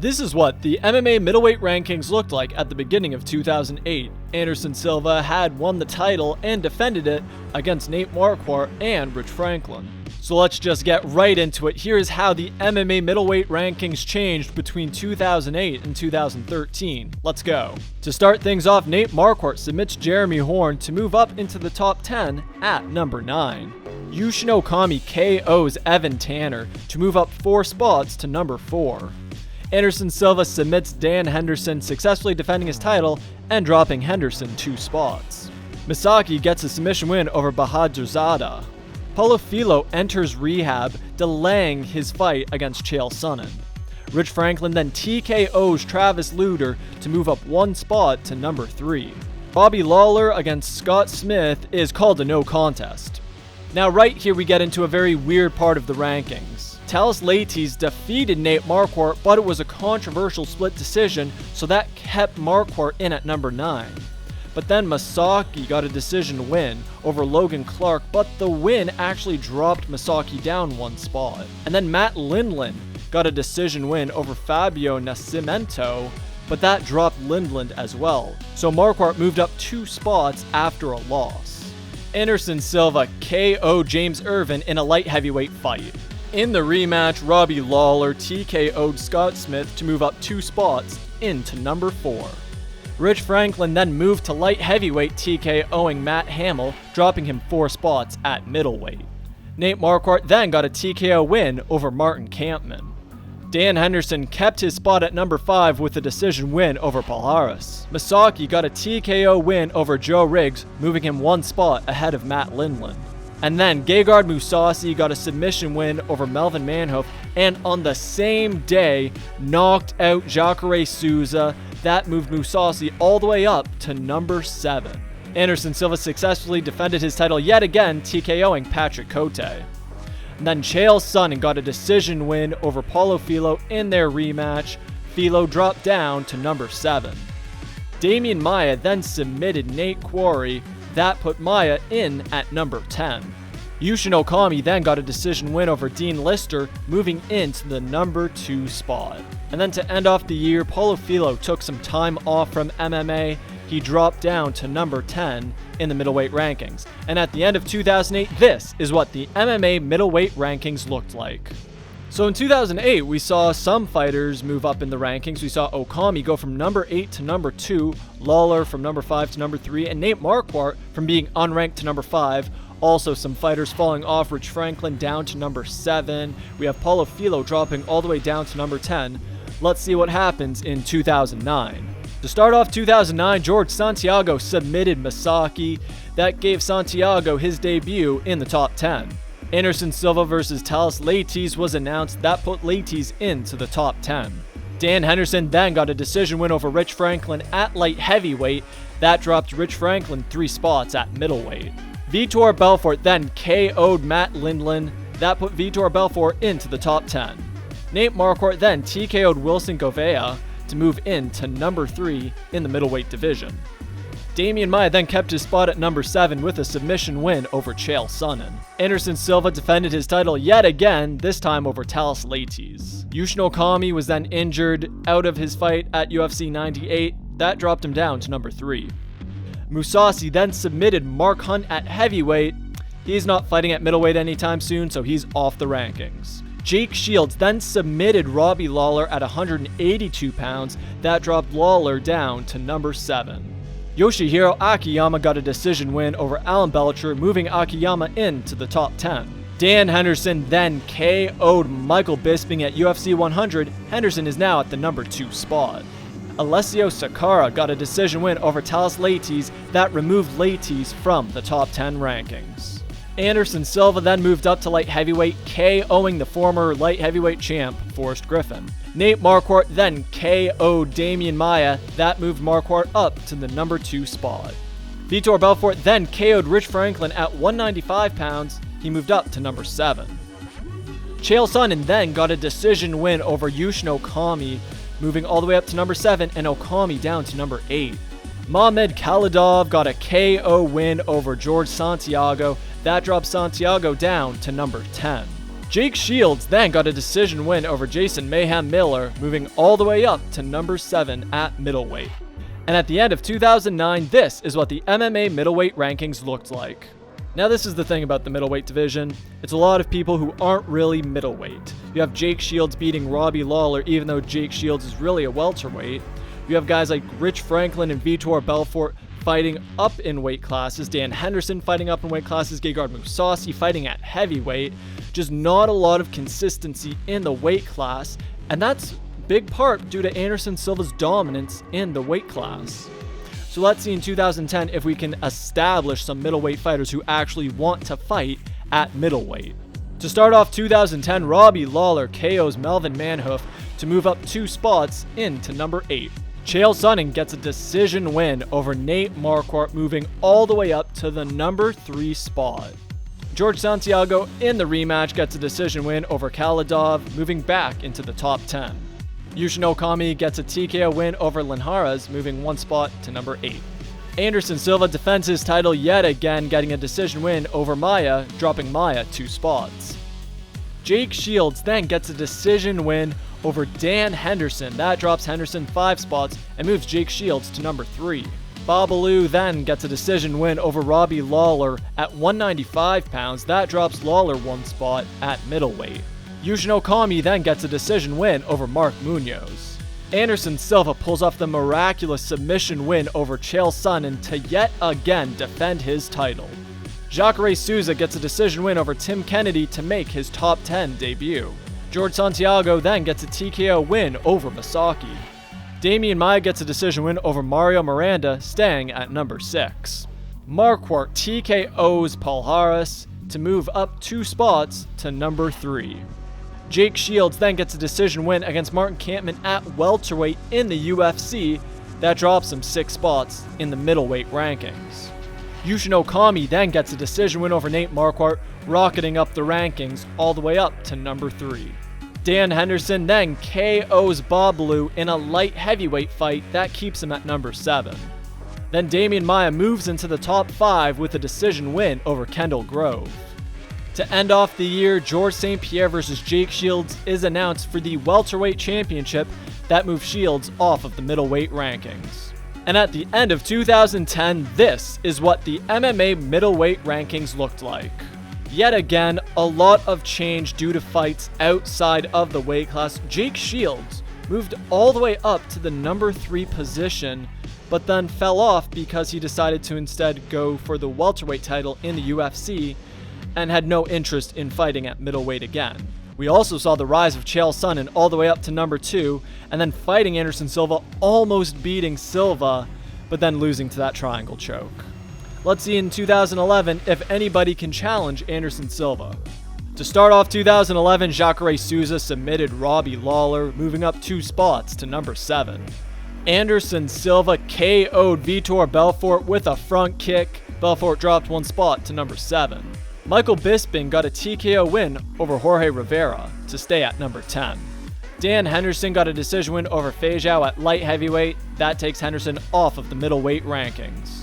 This is what the MMA middleweight rankings looked like at the beginning of 2008. Anderson Silva had won the title and defended it against Nate Marquardt and Rich Franklin. So let's just get right into it. Here's how the MMA middleweight rankings changed between 2008 and 2013. Let's go. To start things off, Nate Marquardt submits Jeremy Horn to move up into the top 10 at number 9. Yushin Okami KOs Evan Tanner to move up 4 spots to number 4. Anderson Silva submits Dan Henderson, successfully defending his title and dropping Henderson 2 spots. Misaki gets a submission win over Bahadurzada. Paulo Filho enters rehab, delaying his fight against Chael Sonnen. Rich Franklin then TKOs Travis Lutter to move up 1 spot to number 3. Bobby Lawler against Scott Smith is called a no contest. Now right here we get into a very weird part of the rankings. Thales Leites defeated Nate Marquardt, but it was a controversial split decision, so that kept Marquardt in at number 9. But then Misaki got a decision win over Logan Clark, but the win actually dropped Misaki down 1 spot. And then Matt Lindland got a decision win over Fabio Nascimento, but that dropped Lindland as well. So Marquardt moved up 2 spots after a loss. Anderson Silva KO'd James Irvin in a light heavyweight fight. In the rematch, Robbie Lawler TKO'd Scott Smith to move up 2 spots into number 4. Rich Franklin then moved to light heavyweight, TKO'ing Matt Hamill, dropping him 4 spots at middleweight. Nate Marquardt then got a TKO win over Martin Kampmann. Dan Henderson kept his spot at number 5 with a decision win over Palhares. Misaki got a TKO win over Joe Riggs, moving him 1 spot ahead of Matt Lindland. And then Gegard Mousasi got a submission win over Melvin Manhoef, and on the same day knocked out Jacare Souza. That moved Mousasi all the way up to number 7. Anderson Silva successfully defended his title yet again, TKO'ing Patrick Cote. And then Chael Sonnen got a decision win over Paulo Filho in their rematch. Filho dropped down to number 7. Damian Maia then submitted Nate Quarry. That put Maia in at number 10. Yushin Okami then got a decision win over Dean Lister, moving into the number 2 spot. And then to end off the year, Paulo Filho took some time off from MMA. He dropped down to number 10 in the middleweight rankings. And at the end of 2008, this is what the MMA middleweight rankings looked like. So in 2008, we saw some fighters move up in the rankings. We saw Okami go from number 8 to number 2, Lawler from number 5 to number 3, and Nate Marquardt from being unranked to number 5. Also some fighters falling off, Rich Franklin down to number 7. We have Paulo Filho dropping all the way down to number 10. Let's see what happens in 2009. To start off 2009, George Santiago submitted Misaki. That gave Santiago his debut in the top 10. Anderson Silva versus Thales Leites was announced. That put Leites into the top 10. Dan Henderson then got a decision win over Rich Franklin at light heavyweight. That dropped Rich Franklin 3 spots at middleweight. Vitor Belfort then KO'd Matt Lindland. That put Vitor Belfort into the top 10. Nate Marquardt then TKO'd Wilson Govea to move into number 3 in the middleweight division. Damian Maia then kept his spot at number 7 with a submission win over Chael Sonnen. Anderson Silva defended his title yet again, this time over Thales Leites. Yushin Okami was then injured out of his fight at UFC 98. That dropped him down to number 3. Mousasi then submitted Mark Hunt at heavyweight. He's not fighting at middleweight anytime soon, so he's off the rankings. Jake Shields then submitted Robbie Lawler at 182 pounds. That dropped Lawler down to number 7. Yoshihiro Akiyama got a decision win over Alan Bellator, moving Akiyama into the top 10. Dan Henderson then KO'd Michael Bisping at UFC 100. Henderson is now at the number 2 spot. Alessio Sakara got a decision win over Thales Leites. That removed Leites from the top 10 rankings. Anderson Silva then moved up to light heavyweight, KO'ing the former light heavyweight champ, Forrest Griffin. Nate Marquardt then KO'd Damian Maia. That moved Marquardt up to the number 2 spot. Vitor Belfort then KO'd Rich Franklin at 195 pounds. He moved up to number 7. Chael Sonnen then got a decision win over Yushin Okami, moving all the way up to number 7, and Okami down to number 8. Mamed Khalidov got a KO win over George Santiago. That dropped Santiago down to number 10. Jake Shields then got a decision win over Jason Mayhem Miller, moving all the way up to number 7 at middleweight. And at the end of 2009, this is what the MMA middleweight rankings looked like. Now this is the thing about the middleweight division, it's a lot of people who aren't really middleweight. You have Jake Shields beating Robbie Lawler, even though Jake Shields is really a welterweight. You have guys like Rich Franklin and Vitor Belfort fighting up in weight classes, Dan Henderson fighting up in weight classes, Gegard Mousasi fighting at heavyweight. Just not a lot of consistency in the weight class, and that's big part due to Anderson Silva's dominance in the weight class. So let's see in 2010 if we can establish some middleweight fighters who actually want to fight at middleweight. To start off 2010, Robbie Lawler KOs Melvin Manhoof to move up 2 spots into number 8. Chael Sonnen gets a decision win over Nate Marquardt, moving all the way up to the number 3 spot. George Santiago in the rematch gets a decision win over KHARITONOV, moving back into the top 10. Yushin Okami gets a TKO win over Linharas, moving 1 spot to number 8. Anderson Silva defends his title yet again, getting a decision win over Maia, dropping Maia 2 spots. Jake Shields then gets a decision win over Dan Henderson. That drops Henderson 5 spots and moves Jake Shields to number 3. Babalu then gets a decision win over Robbie Lawler at 195 pounds. That drops Lawler 1 spot at middleweight. Yushin Okami then gets a decision win over Mark Munoz. Anderson Silva pulls off the miraculous submission win over Chael Sonnen to yet again defend his title. Jacare Souza gets a decision win over Tim Kennedy to make his top 10 debut. George Santiago then gets a TKO win over Masaki. Damian Maia gets a decision win over Mario Miranda, staying at number 6. Marquardt TKOs Palhares to move up 2 spots to number 3. Jake Shields then gets a decision win against Martin Kampmann at welterweight in the UFC. That drops him 6 spots in the middleweight rankings. Yushin Okami then gets a decision win over Nate Marquardt, rocketing up the rankings all the way up to number 3. Dan Henderson then KOs Babalu in a light heavyweight fight that keeps him at number 7. Then Damian Maia moves into the top 5 with a decision win over Kendall Grove. To end off the year, George St. Pierre vs. Jake Shields is announced for the welterweight championship that moves Shields off of the middleweight rankings. And at the end of 2010, this is what the MMA middleweight rankings looked like. Yet again, a lot of change due to fights outside of the weight class. Jake Shields moved all the way up to the number 3 position, but then fell off because he decided to instead go for the welterweight title in the UFC and had no interest in fighting at middleweight again. We also saw the rise of Chael Sonnen all the way up to number 2, and then fighting Anderson Silva, almost beating Silva, but then losing to that triangle choke. Let's see in 2011 if anybody can challenge Anderson Silva. To start off 2011, Jacare Souza submitted Robbie Lawler, moving up 2 spots to number 7. Anderson Silva KO'd Vitor Belfort with a front kick. Belfort dropped 1 spot to number 7. Michael Bisping got a TKO win over Jorge Rivera to stay at number 10. Dan Henderson got a decision win over FEIJAO at light heavyweight. That takes Henderson off of the middleweight rankings.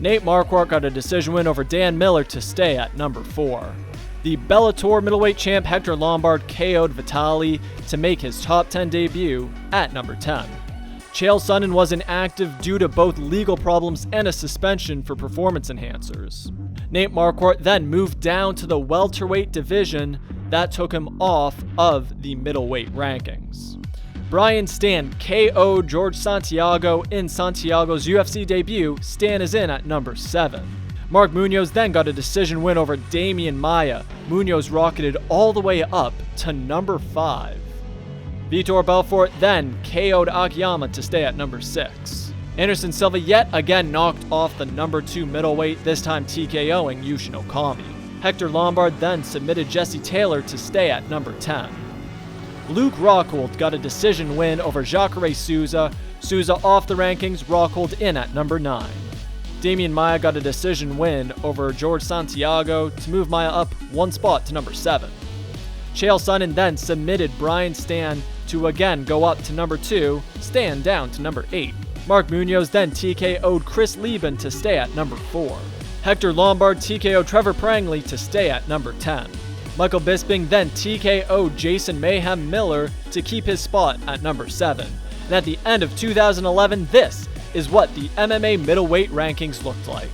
Nate Marquardt got a decision win over Dan Miller to stay at number 4. The Bellator middleweight champ Hector Lombard KO'd Vitali to make his top 10 debut at number 10. Chael Sonnen was inactive due to both legal problems and a suspension for performance enhancers. Nate Marquardt then moved down to the welterweight division. That took him off of the middleweight rankings. Brian Stann KO'd George Santiago in Santiago's UFC debut. Stann is in at number 7. Mark Munoz then got a decision win over Damian Maia. Munoz rocketed all the way up to number 5. Vitor Belfort then KO'd Akiyama to stay at number 6. Anderson Silva yet again knocked off the number 2 middleweight, this time TKOing Yushin Okami. Hector Lombard then submitted Jesse Taylor to stay at number 10. Luke Rockhold got a decision win over Jacare Souza. Souza off the rankings, Rockhold in at number 9. Damian Maia got a decision win over George Santiago to move Maia up 1 spot to number 7. Chael Sonnen then submitted Brian Stann to again go up to number 2, Stann down to number 8. Mark Munoz then TKO'd Chris Lieben to stay at number 4. Hector Lombard TKO'd Trevor Prangley to stay at number 10. Michael Bisping then TKO'd Jason Mayhem Miller to keep his spot at number 7. And at the end of 2011, this is what the MMA middleweight rankings looked like.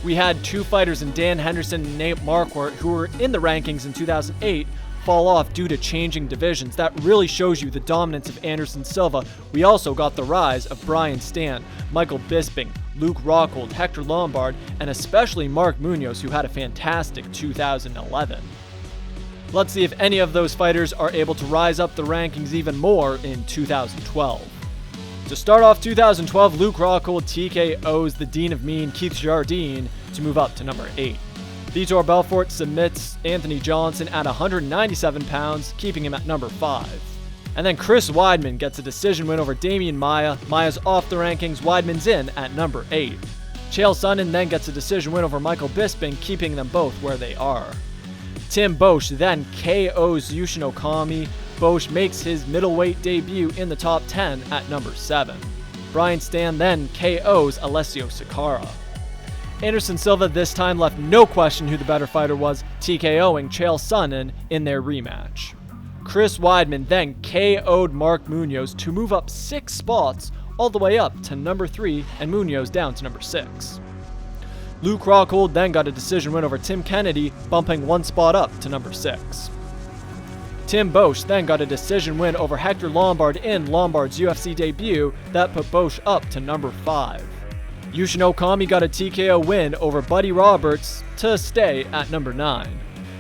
We had 2 fighters in Dan Henderson and Nate Marquardt, who were in the rankings in 2008, fall off due to changing divisions. That really shows you the dominance of Anderson Silva. We also got the rise of Brian Stann, Michael Bisping, Luke Rockhold, Hector Lombard, and especially Mark Munoz, who had a fantastic 2011. Let's see if any of those fighters are able to rise up the rankings even more in 2012. To start off 2012, Luke Rockhold TKOs the Dean of Mean, Keith Jardine, to move up to number 8. Vitor Belfort submits Anthony Johnson at 197 pounds, keeping him at number 5. And then Chris Weidman gets a decision win over Damian Maia. Maia's off the rankings, Weidman's in at number 8. Chael Sonnen then gets a decision win over Michael Bisping, keeping them both where they are. Tim Boesch then KOs Yushin Okami. Boesch makes his middleweight debut in the top 10 at number 7. Brian Stann then KOs Alessio Sakara. Anderson Silva this time left no question who the better fighter was, TKOing Chael Sonnen in their rematch. Chris Weidman then KO'd Mark Munoz to move up 6 spots all the way up to number 3 and Munoz down to number 6. Luke Rockhold then got a decision win over Tim Kennedy, bumping 1 spot up to number 6. Tim Boesch then got a decision win over Hector Lombard in Lombard's UFC debut that put Boesch up to number 5. Yushin Okami got a TKO win over Buddy Roberts to stay at number 9.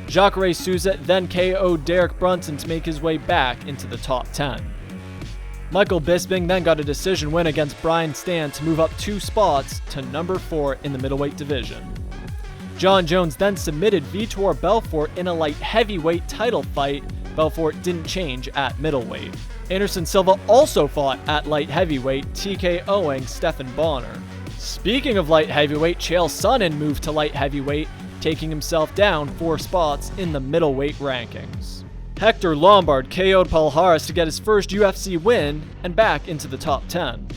Jacare Souza then KO'd Derek Brunson to make his way back into the top 10. Michael Bisping then got a decision win against Brian Stann to move up 2 spots to number 4 in the middleweight division. John Jones then submitted Vitor Belfort in a light heavyweight title fight. Belfort didn't change at middleweight. Anderson Silva also fought at light heavyweight, TKOing Stephan Bonner. Speaking of light heavyweight, Chael Sonnen moved to light heavyweight, taking himself down 4 spots in the middleweight rankings. Hector Lombard KO'd Palhares to get his first UFC win and back into the top 10.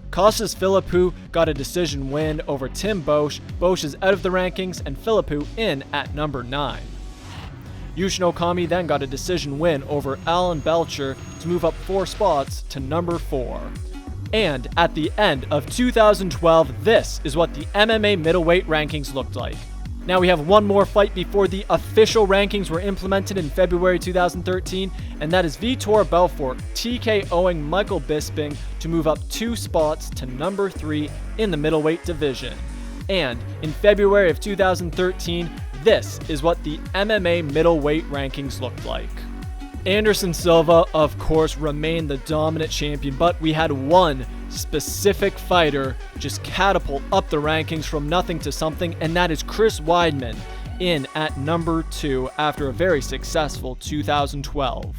Kostas Philippou got a decision win over Tim Boesch. Boesch is out of the rankings and Philippou in at number 9. Yushin Okami then got a decision win over Alan Belcher to move up 4 spots to number 4. And at the end of 2012, this is what the MMA middleweight rankings looked like. Now we have one more fight before the official rankings were implemented in February 2013, and that is Vitor Belfort TKOing Michael Bisping to move up 2 spots to number 3 in the middleweight division. And in February of 2013, this is what the MMA middleweight rankings looked like. Anderson Silva, of course, remained the dominant champion, but we had one specific fighter just catapult up the rankings from nothing to something, and that is Chris Weidman in at number 2 after a very successful 2012.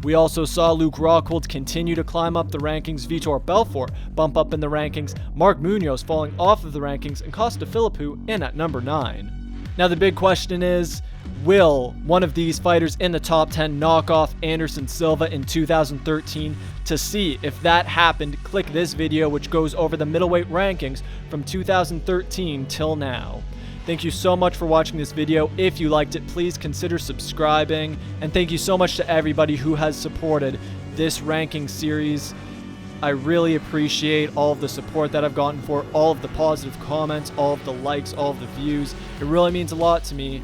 We also saw Luke Rockhold continue to climb up the rankings, Vitor Belfort bump up in the rankings, Mark Munoz falling off of the rankings, and Kostas Philippou in at number 9. Now the big question is, will one of these fighters in the top 10 knock off Anderson Silva in 2013? To see if that happened, click this video which goes over the middleweight rankings from 2013 till now. Thank you so much for watching this video. If you liked it, please consider subscribing. And thank you so much to everybody who has supported this ranking series. I really appreciate all of the support that I've gotten for all of the positive comments, all of the likes, all of the views. It really means a lot to me,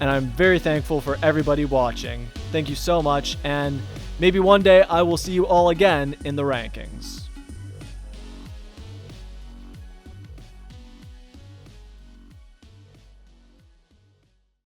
and I'm very thankful for everybody watching. Thank you so much, and maybe one day I will see you all again in the rankings.